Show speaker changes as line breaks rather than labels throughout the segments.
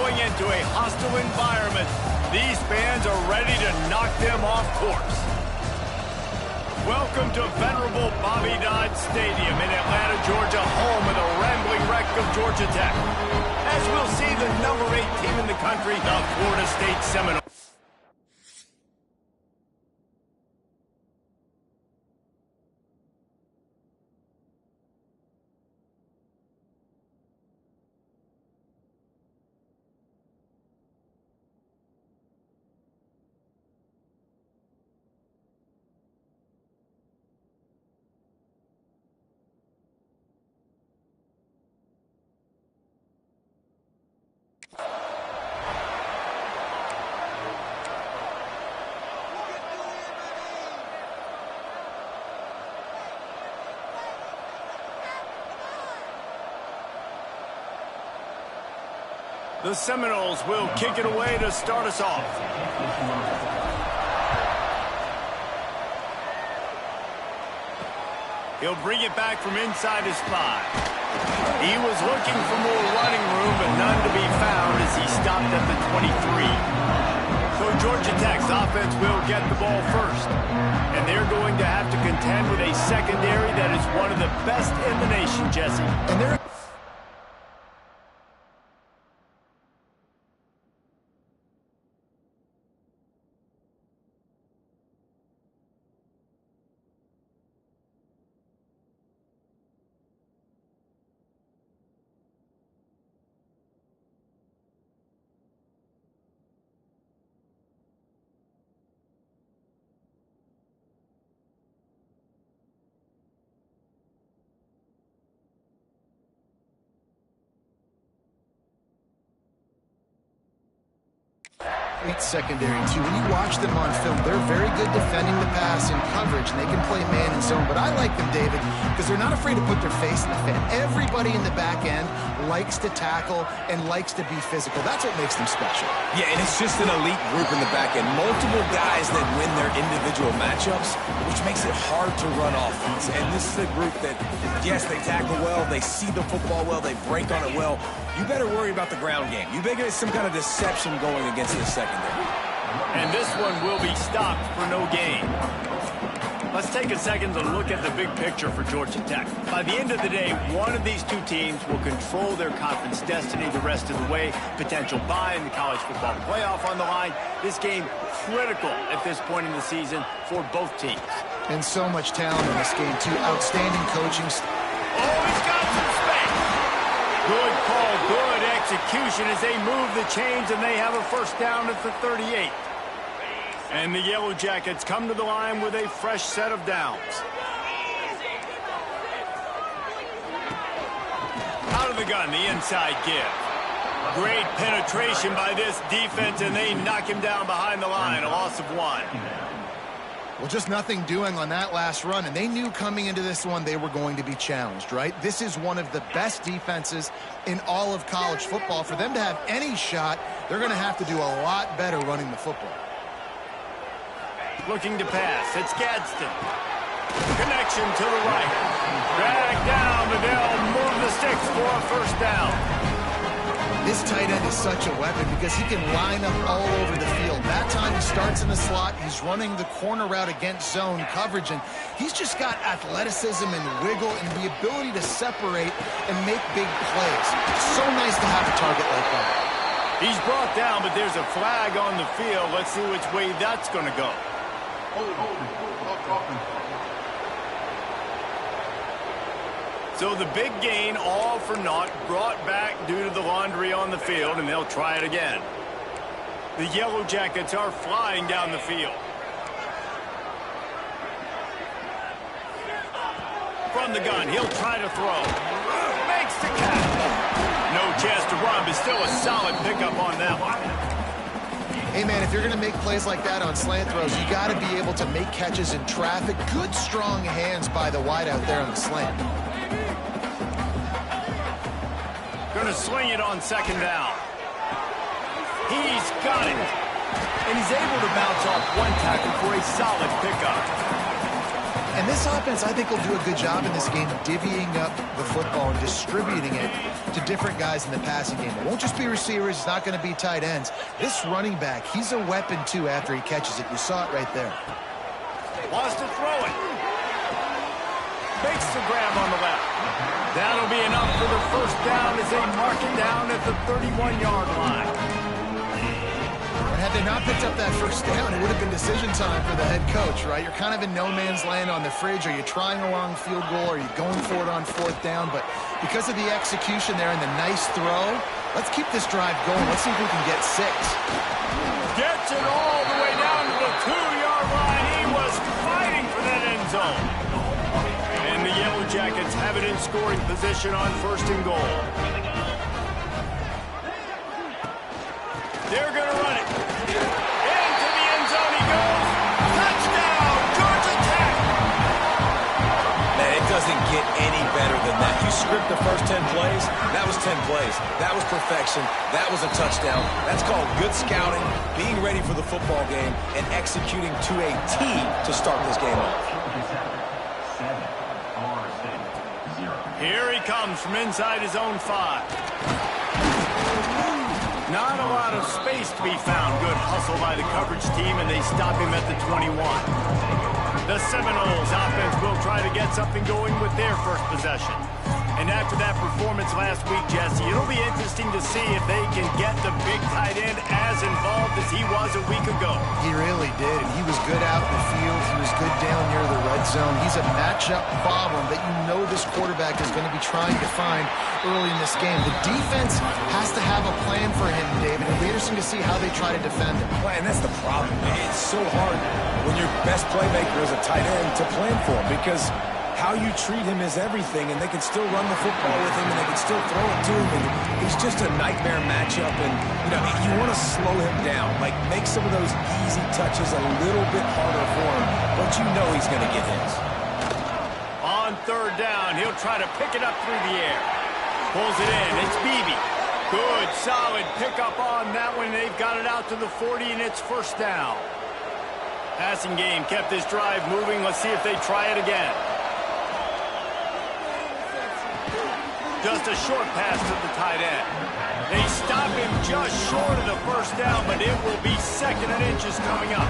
going into a hostile environment. These fans are ready to knock them off course. Welcome to venerable Bobby Dodd Stadium in Atlanta, Georgia, home of the rambling wreck of Georgia Tech. As we'll see the number 8 team in the country, the Florida State Seminoles. The Seminoles will kick it away to start us off. He'll bring it back from inside his 5. He was looking for more running room, but none to be found as he stopped at the 23. So Georgia Tech's offense will get the ball first. And they're going to have to contend with a secondary that is one of the best in the nation, Jesse. And they're
great secondary, too. When you watch them on film, they're very good defending the pass and coverage, and they can play man and zone. But I like them, David, because they're not afraid to put their face in the fan. Everybody in the back end likes to tackle and likes to be physical. That's what makes them special.
Yeah, and it's just an elite group in the back end. Multiple guys that win their individual matchups, which makes it hard to run offense. And this is a group that, yes, they tackle well, they see the football well, they break on it well. You better worry about the ground game. You better get some kind of deception going against the secondary.
And this one will be stopped for no gain. Let's take a second to look at the big picture for Georgia Tech. By the end of the day, one of these two teams will control their conference destiny the rest of the way. Potential bye in the college football playoff on the line. This game critical at this point in the season for both teams.
And so much talent in this game, too. Outstanding coaching.
Oh, he's got some space. Good call, good execution as they move the chains, and they have a first down at the 38. And the Yellow Jackets come to the line with a fresh set of downs. Out of the gun, the inside give. Great penetration by this defense, and they knock him down behind the line, a loss of 1.
Well, just nothing doing on that last run, and they knew coming into this one they were going to be challenged, right? This is one of the best defenses in all of college football. For them to have any shot, they're going to have to do a lot better running the football.
Looking to pass. It's Gadsden. Connection to the right. Drag down, but they'll move the sticks for a first down.
This tight end is such a weapon because he can line up all over the field. That time he starts in the slot. He's running the corner route against zone coverage, and he's just got athleticism and wiggle and the ability to separate and make big plays. So nice to have a target like that.
He's brought down, but there's a flag on the field. Let's see which way that's going to go. So the big gain, all for naught, brought back due to the laundry on the field, and they'll try it again. The Yellow Jackets are flying down the field. From the gun, he'll try to throw. Makes the catch. No chance to run, but still a solid pickup on that one.
Hey, man, if you're going to make plays like that on slant throws, you got to be able to make catches in traffic. Good, strong hands by the wide out there on the slant.
Going to swing it on second down. He's got it. And he's able to bounce off one tackle for a solid pickup.
And this offense, I think, will do a good job in this game divvying up the football and distributing it to different guys in the passing game. It won't just be receivers. It's not going to be tight ends. This running back, he's a weapon, too, after he catches it. You saw it right there.
Wants to throw it. Makes the grab on the left. That'll be enough for the first down as they mark it down at the 31-yard line.
Had they not picked up that first down, it would have been decision time for the head coach, right? You're kind of in no man's land on the fridge. Are you trying a long field goal? Are you going for it on fourth down? But because of the execution there and the nice throw, let's keep this drive going. Let's see if we can get 6.
Gets it all the way down to the 2-yard line. He was fighting for that end zone. And the Yellow Jackets have it in scoring position on 1st and goal. They're going to run it. Into the end zone he goes. Touchdown, Georgia Tech.
Man, it doesn't get any better than that. You script the first 10 plays, that was 10 plays. That was perfection. That was a touchdown. That's called good scouting, being ready for the football game, and executing to a T to start this game off.
Here he comes from inside his own 5. Not a lot of space to be found. Good hustle by the coverage team, and they stop him at the 21. The Seminoles offense will try to get something going with their first possession. And after that performance last week, Jesse, it'll be interesting to see if they can get the big tight end as involved as he was a week ago.
He really did, and he was good out in the field. He was good down near the red zone. He's a matchup problem that you know this quarterback is going to be trying to find early in this game. The defense has to have a plan for him, David. It'll be interesting to see how they try to defend him.
Well, and that's the problem. It's so hard when your best playmaker is a tight end to plan for him, because how you treat him is everything, and they can still run the football with him, and they can still throw it to him, and he's just a nightmare matchup. And, you know, you want to slow him down, like make some of those easy touches a little bit harder for him, but you know he's going to get his.
On 3rd down, he'll try to pick it up through the air. Pulls it in. It's Beebe. Good, solid pickup on that one. They've got it out to the 40, and it's 1st down. Passing game kept this drive moving. Let's see if they try it again. Just a short pass to the tight end. They stop him just short of the 1st down, but it will be 2nd and inches coming up.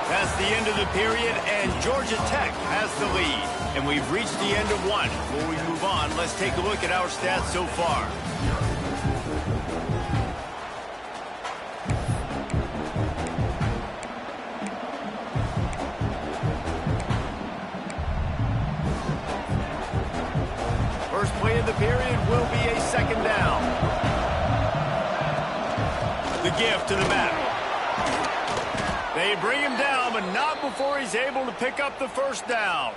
That's the end of the period, and Georgia Tech has the lead. And we've reached the end of 1. Before we move on, let's take a look at our stats so far. First play of the period will be a 2nd down. The give to the back. They bring him down, but not before he's able to pick up the 1st down.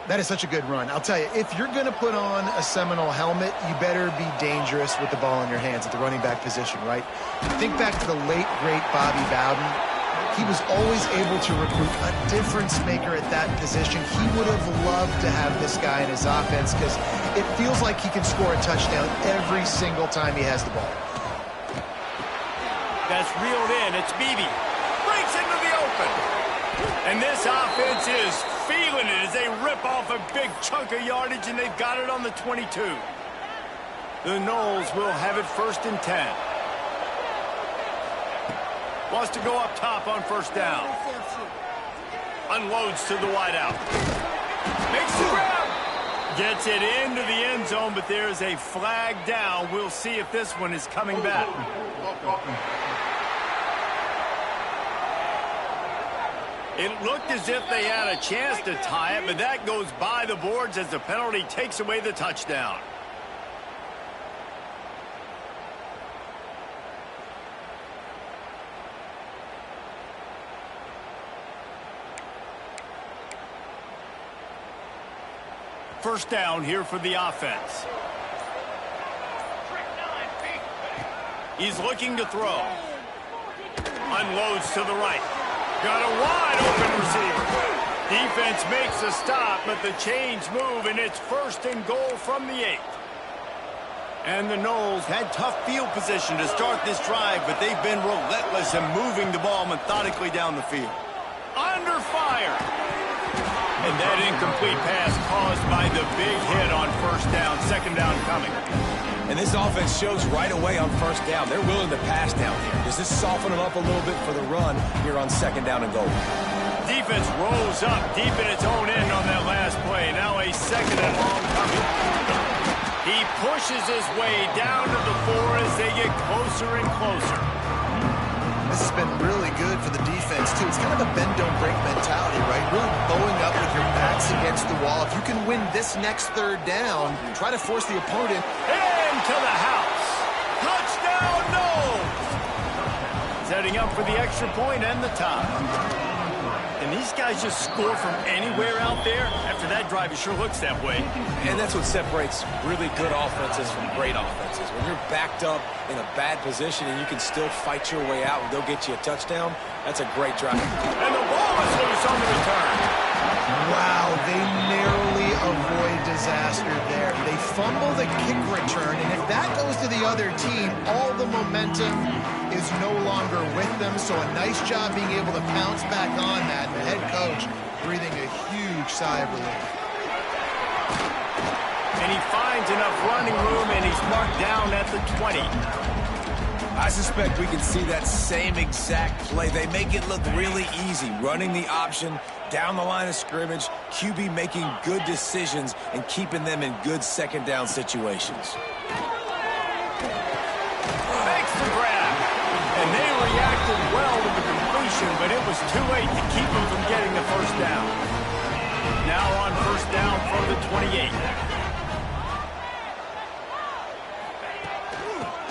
That is such a good run. I'll tell you, if you're going to put on a Seminole helmet, you better be dangerous with the ball in your hands at the running back position, right? Think back to the late, great Bobby Bowden. He was always able to recruit a difference maker at that position. He would have loved to have this guy in his offense because it feels like he can score a touchdown every single time he has the ball.
That's reeled in. It's Beebe. Breaks into the open. And this offense is feeling it as they rip off a big chunk of yardage, and they've got it on the 22. The Noles will have it 1st and 10. Wants to go up top on 1st down. Unloads to the wideout. Makes the grab. Gets it into the end zone, but there's a flag down. We'll see if this one is coming back. It looked as if they had a chance to tie it, but that goes by the boards as the penalty takes away the touchdown. First down here for the offense. He's looking to throw. Unloads to the right. Got a wide open receiver. Defense makes a stop, but the chains move, and it's 1st and goal from the 8. And the Noles had tough field position to start this drive, but they've been relentless in moving the ball methodically down the field. Under fire. And that incomplete pass caused by the big hit on first down, second down coming.
And this offense shows right away on first down. They're willing to pass down here. Does this soften them up a little bit for the run here on second down and goal?
Defense rolls up deep in its own end on that last play. Now a second and long coming. He pushes his way down to the 4 as they get closer and closer.
This has been really good for the defense, too. It's kind of a bend-don't-break mentality, right? Really bowing up with your backs against the wall. If you can win this next third down, try to force the opponent.
Into the house. Touchdown, Noles! Setting up for the extra point and the tie. And these guys just score from anywhere out there. After that drive, it sure looks that way.
And that's what separates really good offenses from great offenses. When you're backed up in a bad position and you can still fight your way out and they'll get you a touchdown, that's a great drive.
And the ball is loose on the return.
Wow, they narrowly avoid disaster there. They fumble the kick return, and if that goes to the other team, all the momentum is no longer with them. So a nice job being able to pounce back on that. The head coach breathing a huge sigh of relief.
And he finds enough running room, and he's marked down at the 20.
I suspect we can see that same exact play. They make it look really easy, running the option down the line of scrimmage, QB making good decisions and keeping them in good second down situations.
Makes the grab. And they reacted well to the completion, but it was too late to keep them from getting the first down. Now on first down from the 28.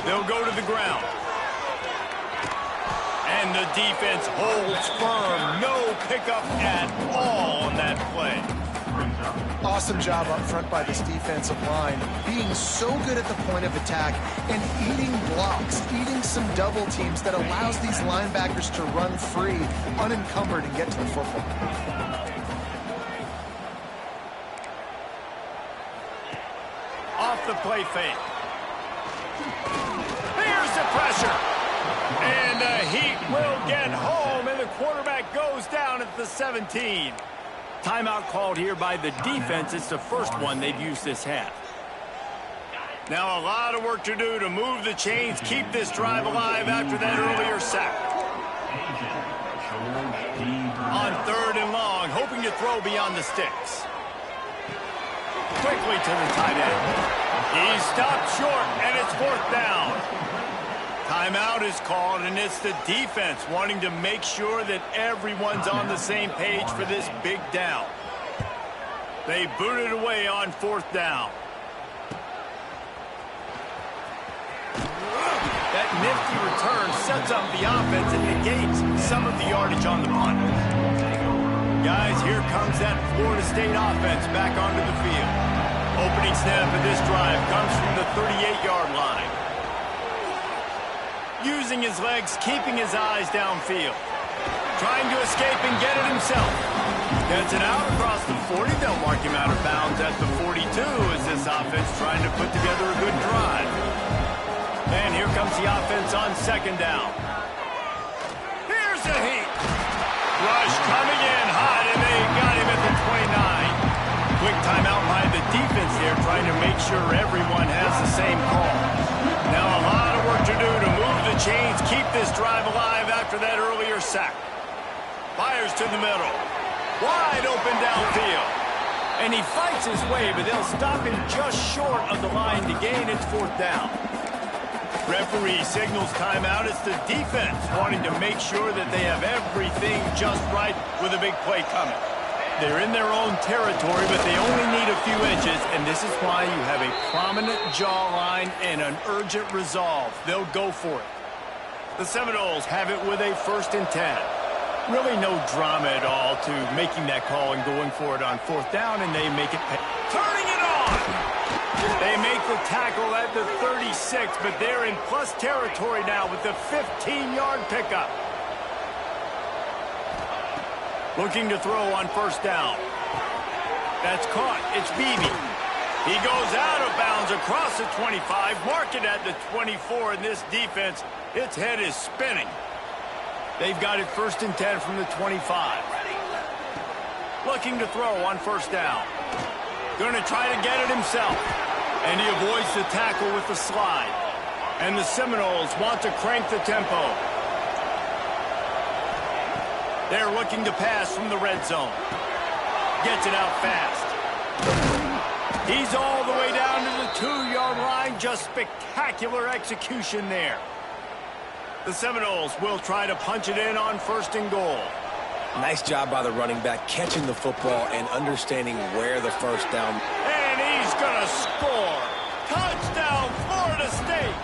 They'll go to the ground. And the defense holds firm. No pickup at all on that play.
Awesome job up front by this defensive line, being so good at the point of attack and eating blocks, eating some double teams that allows these linebackers to run free, unencumbered, and get to the football.
Off the play fake. Here's the pressure. And the Heat will get home, and the quarterback goes down at the 17. Timeout called here by the defense. It's the first one they've used this half. Now a lot of work to do to move the chains, keep this drive alive after that earlier sack. On third and long, hoping to throw beyond the sticks. Quickly to the tight end. He's stopped short, and it's fourth down. Timeout is called, and it's the defense wanting to make sure that everyone's on the same page for this big down. They booted away on fourth down. That nifty return sets up the offense and negates some of the yardage on the punt. Guys, here comes that Florida State offense back onto the field. Opening snap of this drive comes from the 38-yard line. Using his legs, keeping his eyes downfield. Trying to escape and get it himself. Gets it out across the 40. They'll mark him out of bounds at the 42 as this offense trying to put together a good drive. And here comes the offense on second down. Here's the Heat. Rush coming in hot, and they got him at the 29. Quick timeout by the defense there, trying to make sure everyone has the same call. Now a lot of work to do to move the chains, keep this drive alive after that earlier sack. Fires to the middle. Wide open downfield. And he fights his way, but they'll stop him just short of the line to gain its fourth down. Referee signals timeout. It's the defense wanting to make sure that they have everything just right with a big play coming. They're in their own territory, but they only need a few inches, and this is why you have a prominent jawline and an urgent resolve. They'll go for it. The Seminoles have it with a 1st and 10. Really no drama at all to making that call and going for it on fourth down, and they make it pay. Turning it on! They make the tackle at the 36, but they're in plus territory now with the 15-yard pickup. Looking to throw on first down. That's caught. It's Beebe. He goes out of bounds across the 25, mark it at the 24, and this defense, its head is spinning. They've got it 1st and 10 from the 25. Looking to throw on 1st down. Going to try to get it himself. And he avoids the tackle with the slide. And the Seminoles want to crank the tempo. They're looking to pass from the red zone. Gets it out fast. He's all the way down to the 2-yard line. Just spectacular execution there. The Seminoles will try to punch it in on 1st and goal.
Nice job by the running back, catching the football and understanding where the 1st down.
And he's going to score. Touchdown, Florida State.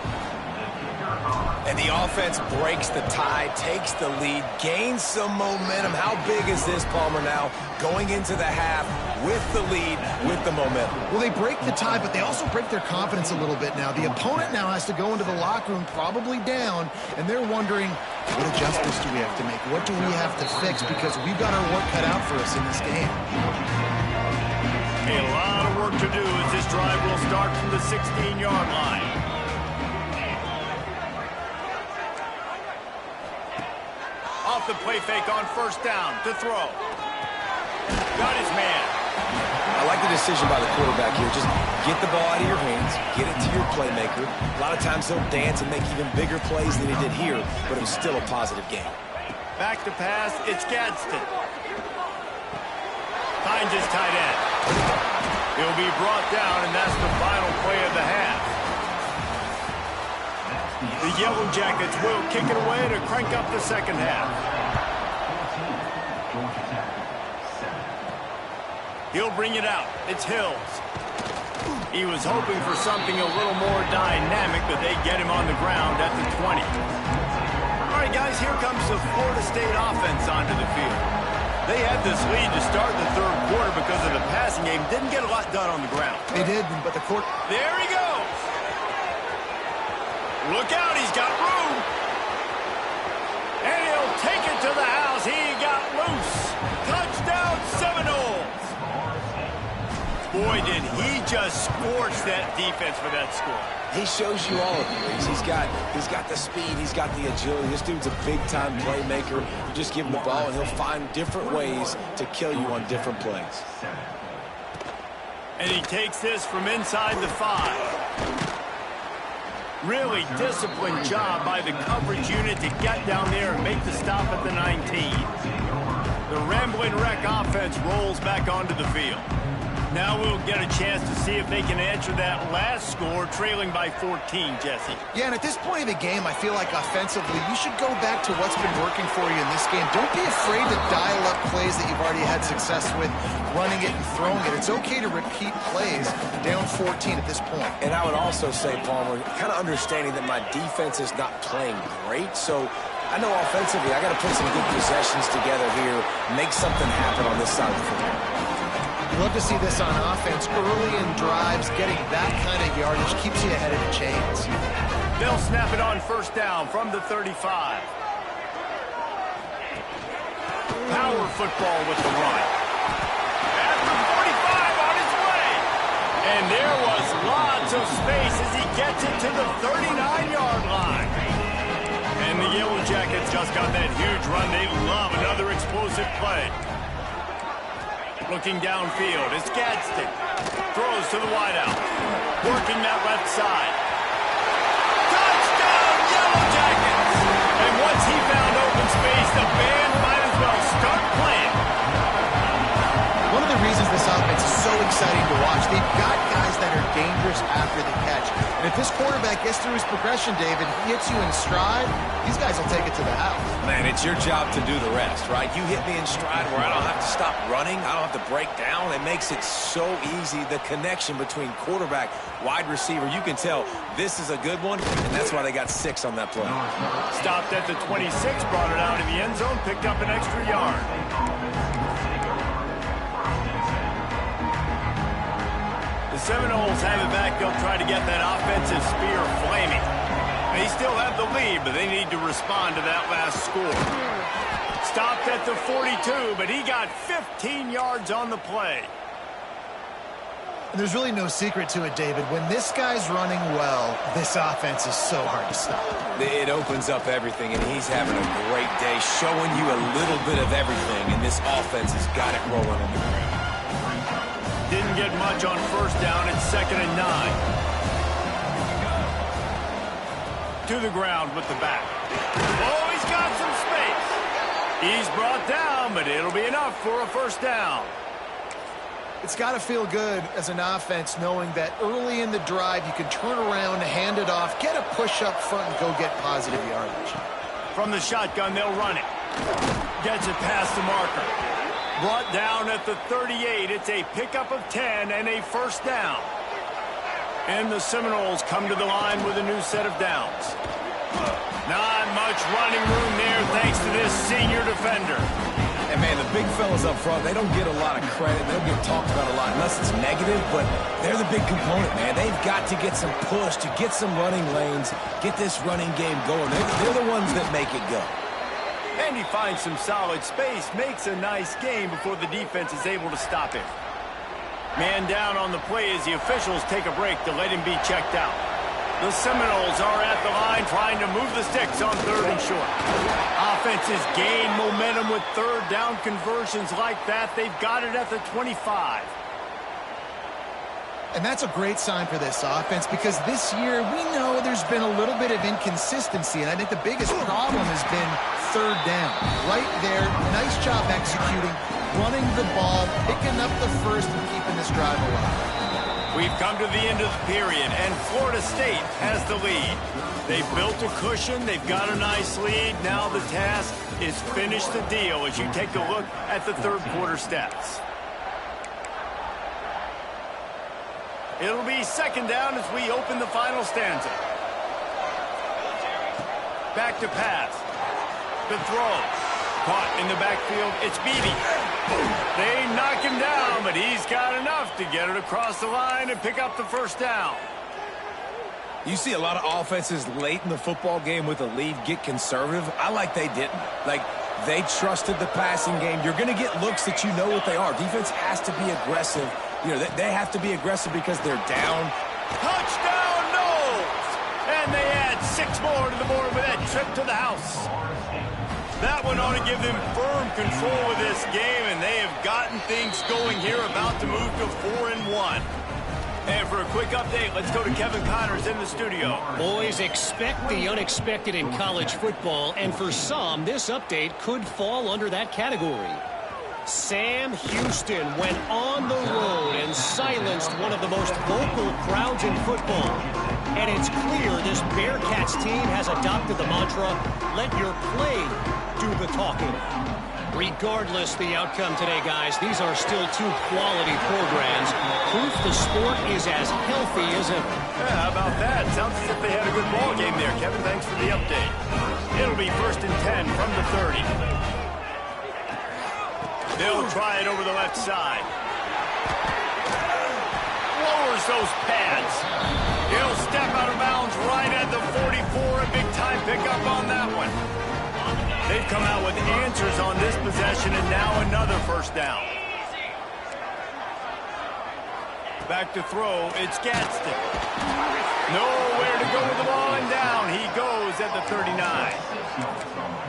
And the offense breaks the tie, takes the lead, gains some momentum. How big is this, Palmer, now? Going into the half with the lead, with the momentum.
Well, they break the tie, but they also break their confidence a little bit now. The opponent now has to go into the locker room probably down, and they're wondering, what adjustments do we have to make? What do we have to fix? Because we've got our work cut out for us in this game.
A lot of work to do as this drive will start from the 16-yard line. Off the play fake on 1st down to throw. Got his man.
I like the decision by the quarterback here. Just get the ball out of your hands, get it to your playmaker. A lot of times he'll dance and make even bigger plays than he did here, but it was still a positive game.
Back to pass, it's Gadsden. Finds his tight end. He'll be brought down, and that's the final play of the half. The Yellow Jackets will kick it away to crank up the 2nd half. He'll bring it out. It's Hills. He was hoping for something a little more dynamic, but they get him on the ground at the 20. All right, guys, here comes the Florida State offense onto the field. They had this lead to start the 3rd quarter because of the passing game. Didn't get a lot done on the ground.
They did, but the court...
There he goes. Look out, he's got room. And he'll take it to the house. He got loose. Touchdown, Seminoles. Boy, did he just scorch that defense for that score.
He shows you all of it. He's got the speed, he's got the agility. This dude's a big-time playmaker. You just give him the ball, and he'll find different ways to kill you on different plays.
And he takes this from inside the 5. Really disciplined job by the coverage unit to get down there and make the stop at the 19. The Ramblin' Wreck offense rolls back onto the field. Now we'll get a chance to see if they can answer that last score, trailing by 14, Jesse.
Yeah, and at this point of the game, I feel like offensively, you should go back to what's been working for you in this game. Don't be afraid to dial up plays that you've already had success with, running it and throwing it. It's okay to repeat plays down 14 at this point.
And I would also say, Palmer, kind of understanding that my defense is not playing great, so I know offensively I got to put some good possessions together here, make something happen on this side of the football.
Love to see this on offense. Early in drives, getting that kind of yardage keeps you ahead of the chains.
They'll snap it on 1st down from the 35. Power football with the run. At the 45 on his way. And there was lots of space as he gets it to the 39-yard line. And the Yellow Jackets just got that huge run. They love another explosive play. Looking downfield, it's Gadsden. Throws to the wideout. Working that left side. Touchdown, Yellow Jackets! And once he found open space, the band might as well start playing.
One of the reasons this offense is so exciting to watch, they've got guys that are dangerous after the catch. And if this quarterback gets through his progression, David, he hits you in stride, these guys will take it to the house.
Man, it's your job to do the rest, right? You hit me in stride where I don't have to stop running. I don't have to break down. It makes it so easy. The connection between quarterback, wide receiver, you can tell this is a good one, and that's why they got 6 on that play.
Stopped at the 26, brought it out in the end zone, picked up an extra yard. The Seminoles have it back. They'll try to get that offensive spear flaming. They still have the lead, but they need to respond to that last score. Stopped at the 42, but he got 15 yards on the play.
And there's really no secret to it, David. When this guy's running well, this offense is so hard to stop.
It opens up everything, and he's having a great day, showing you a little bit of everything, and this offense has got it rolling on the ground.
Didn't get much on first down. It's 2nd and 9. To the ground with the back. Oh, he's got some space. He's brought down, but it'll be enough for a first down.
It's got to feel good as an offense knowing that early in the drive you can turn around, hand it off, get a push up front, and go get positive yardage.
From the shotgun, they'll run it. Gets it past the marker. Brought down at the 38. It's a pickup of 10 and a first down. And the Seminoles come to the line with a new set of downs. Not much running room there thanks to this senior defender.
And, man, the big fellas up front, they don't get a lot of credit. They don't get talked about a lot unless it's negative, but they're the big component, man. They've got to get some push, to get some running lanes, get this running game going. They're the ones that make it go.
And he finds some solid space, makes a nice game before the defense is able to stop him. Man down on the play as the officials take a break to let him be checked out. The Seminoles are at the line trying to move the sticks on 3rd and short. Offenses gain momentum with 3rd down conversions like that. They've got it at the 25.
And that's a great sign for this offense because this year we know there's been a little bit of inconsistency, and I think the biggest problem has been 3rd down. Right there, nice job executing, running the ball, picking up the first, and keeping this drive alive.
We've come to the end of the period, and Florida State has the lead. They've built a cushion. They've got a nice lead. Now the task is finish the deal as you take a look at the 3rd quarter stats. It'll be 2nd down as we open the final stanza. Back to pass. The throw. Caught in the backfield. It's Beebe. They knock him down, but he's got enough to get it across the line and pick up the first down.
You see a lot of offenses late in the football game with a lead get conservative. I like they didn't. Like, they trusted the passing game. You're going to get looks that you know what they are. Defense has to be aggressive. You know, they have to be aggressive because they're down.
Touchdown, Noles! And they add 6 more to the board with that trip to the house. That one ought to give them firm control of this game, and they have gotten things going here, about to move to 4-1. And for a quick update, let's go to Kevin Connors in the studio.
Boys, expect the unexpected in college football, and for some, this update could fall under that category. Sam Houston went on the road and silenced one of the most vocal crowds in football. And it's clear this Bearcats team has adopted the mantra, let your play do the talking. Regardless the outcome today, guys, these are still 2 quality programs. Proof the sport is as healthy as ever.
Yeah, how about that? Sounds as if they had a good ball game there. Kevin, thanks for the update. It'll be 1st and 10 from the 30. They'll try it over the left side. Lowers those pads. He'll step out of bounds right at the 44. A big-time pickup on that one. They've come out with answers on this possession, and now another first down. Back to throw. It's Gadsden. Nowhere to go with the ball, and down he goes at the 39.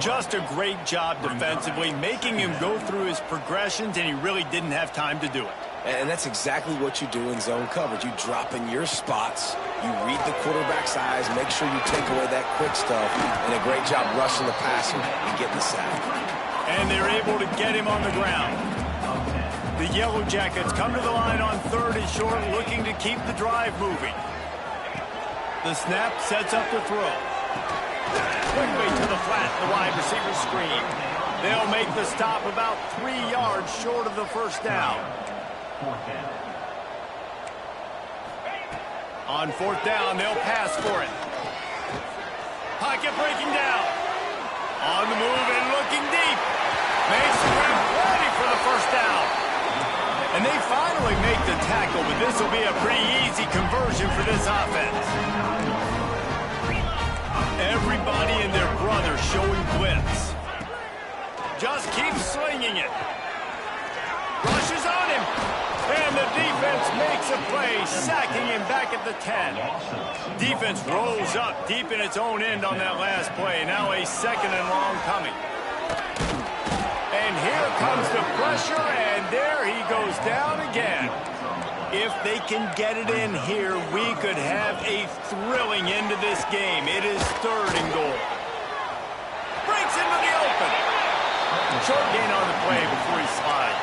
Just a great job defensively, making him go through his progressions, and he really didn't have time to do it.
And that's exactly what you do in zone coverage. You drop in your spots, you read the quarterback's eyes, make sure you take away that quick stuff, and a great job rushing the passer and getting the sack.
And they're able to get him on the ground. The Yellow Jackets come to the line on 3rd and short, looking to keep the drive moving. The snap sets up the throw. Quickly to the flat, the wide receiver screen. They'll make the stop about 3 yards short of the first down. On 4th down, they'll pass for it. Pocket breaking down. On the move and looking deep. Makes the grab ready for the first down. And they finally make the tackle, but this will be a pretty easy conversion for this offense. Everybody and their brother showing blitz. Just keep slinging it. Rushes on him. And the defense makes a play, sacking him back at the 10. Defense rolls up deep in its own end on that last play. Now a 2nd and long coming. And here comes the pressure, and there he goes down again. If they can get it in here, we could have a thrilling end to this game. It is 3rd and goal. Breaks into the open. Short gain on the play before he slides.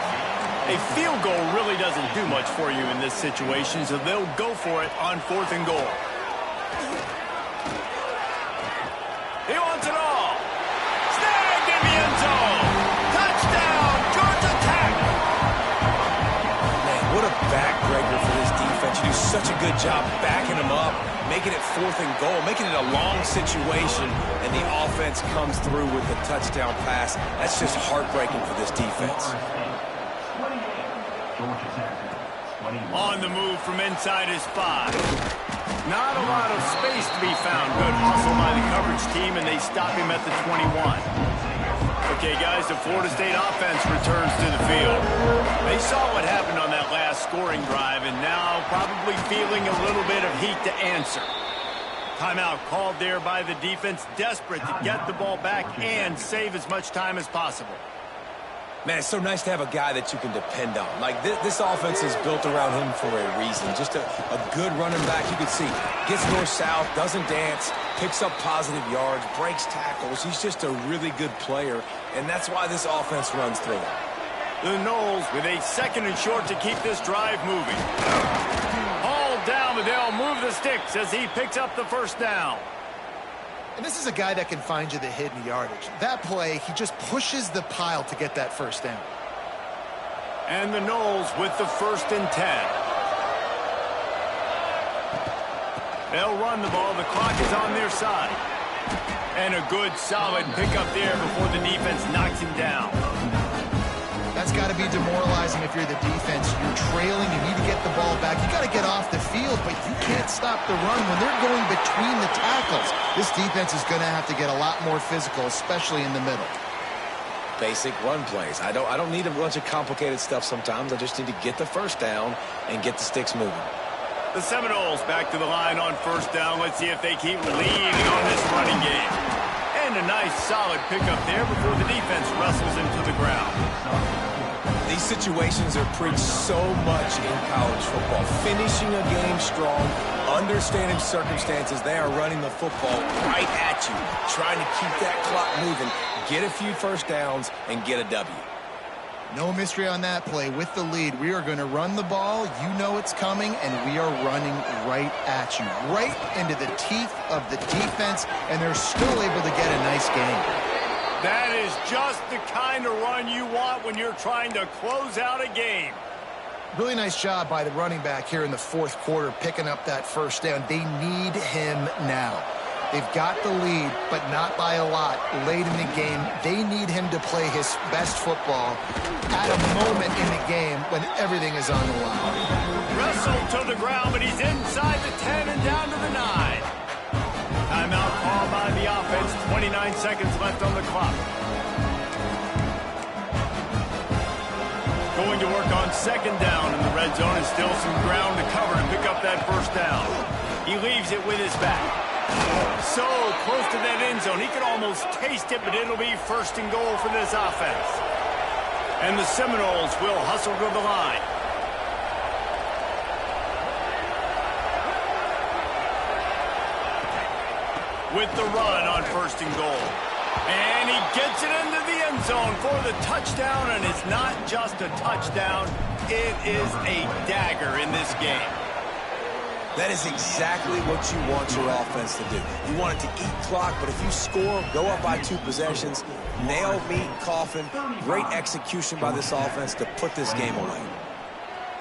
A field goal really doesn't do much for you in this situation, so they'll go for it on 4th and goal. He wants it all. Snagged in the end zone. Touchdown, Georgia Tech.
Man, what a backbreaker for this defense. You do such a good job backing them up, making it 4th and goal, making it a long situation, and the offense comes through with the touchdown pass. That's just heartbreaking for this defense.
On the move from inside his 5. Not a lot of space to be found. Good hustle by the coverage team, and they stop him at the 21. Okay, guys, the Florida State offense returns to the field. They saw what happened on that last scoring drive, and now probably feeling a little bit of heat to answer. Timeout called there by the defense, desperate to get the ball back and save as much time as possible.
Man, it's so nice to have a guy that you can depend on. Like, this offense is built around him for a reason. Just a good running back. You can see, gets north-south, doesn't dance, picks up positive yards, breaks tackles. He's just a really good player, and that's why this offense runs through him.
The Noles with a 2nd and short to keep this drive moving. Hauled down, but they'll move the sticks as he picks up the 1st down.
And this is a guy that can find you the hidden yardage. That play, he just pushes the pile to get that 1st down.
And the Noles with the 1st and 10. They'll run the ball. The clock is on their side. And a good, solid pickup there before the defense knocks him down.
That's got to be demoralizing if you're the defense. You're trailing. You need to get the ball back. You got to get off the field, but you can't stop the run when they're going between the tackles. This defense is going to have to get a lot more physical, especially in the middle.
Basic run plays. I don't need a bunch of complicated stuff sometimes. I just need to get the 1st down and get the sticks moving.
The Seminoles back to the line on 1st down. Let's see if they keep leaning on this running game. And a nice, solid pickup there before the defense wrestles him to the ground.
These situations are preached so much in college football. Finishing a game strong, understanding circumstances. They are running the football right at you, trying to keep that clock moving, get a few 1st downs, and get a W.
No mystery on that play. With the lead, we are going to run the ball. You know it's coming, and we are running right at you, right into the teeth of the defense, and they're still able to get a nice gain.
That is just the kind of run you want when you're trying to close out a game.
Really nice job by the running back here in the 4th quarter, picking up that 1st down. They need him now. They've got the lead, but not by a lot late in the game. They need him to play his best football at a moment in the game when everything is on the line.
Wrestled to the ground, but he's inside the 10 and down to the 9. Timeout called by the offense. 29 seconds left on the clock. Going to work on 2nd down in the red zone, and still some ground to cover to pick up that 1st down. He leaves it with his back. So close to that end zone. He could almost taste it, but it'll be 1st and goal for this offense. And the Seminoles will hustle to the line. With the run on 1st and goal. And he gets it into the end zone for the touchdown, and it's not just a touchdown, it is a dagger in this game.
That is exactly what you want your offense to do. You want it to eat clock, but if you score, go up by 2 possessions, nail, meet, coffin, great execution by this offense to put this game away.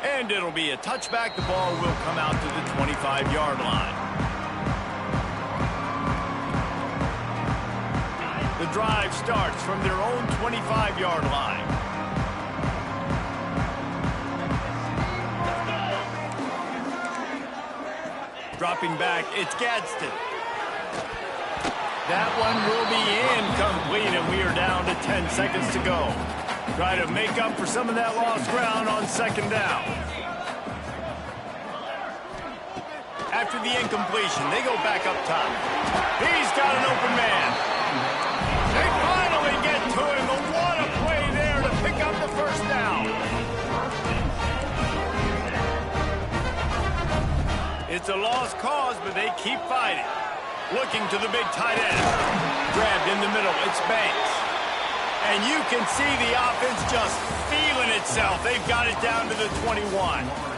And it'll be a touchback. The ball will come out to the 25-yard line. The drive starts from their own 25-yard line. Dropping back, it's Gadsden. That one will be incomplete, and we are down to 10 seconds to go. Try to make up for some of that lost ground on 2nd down. After the incompletion, they go back up top. He's got an open man. They finally get to him, but what a play there to pick up the first down. It's a lost cause, but they keep fighting. Looking to the big tight end. Grabbed in the middle. It's Banks. And you can see the offense just feeling itself. They've got it down to the 21.